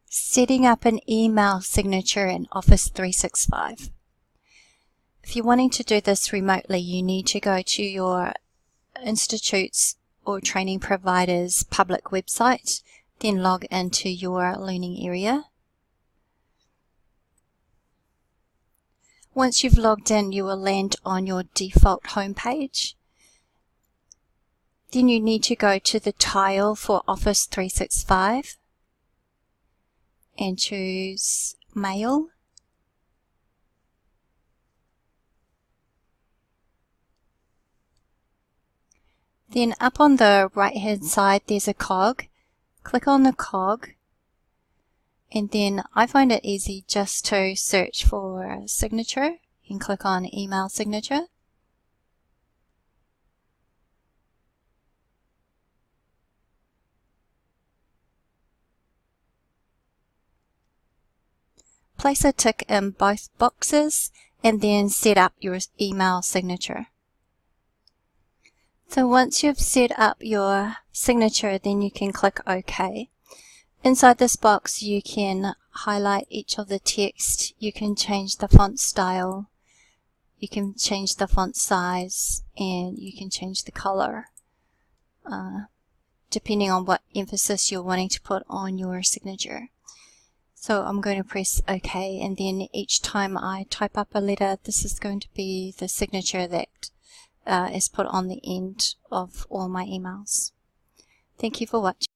Setting up an email signature in Office 365. If you're wanting to do this remotely, you need to go to your institute's or training provider's public website, then log into your learning area. Once you've logged in, you will land on your default homepage. Then you need to go to the tile for Office 365 and choose Mail. Then up on the right hand side there's a cog. Click on the cog, and then I find it easy just to search for signature and click on email signature. Place a tick in both boxes and then set up your email signature. So once you've set up your signature, then you can click OK. Inside this box you can highlight each of the text, you can change the font style, you can change the font size, and you can change the color depending on what emphasis you're wanting to put on your signature. So I'm going to press OK, and then each time I type up a letter, this is going to be the signature that is put on the end of all my emails. Thank you for watching.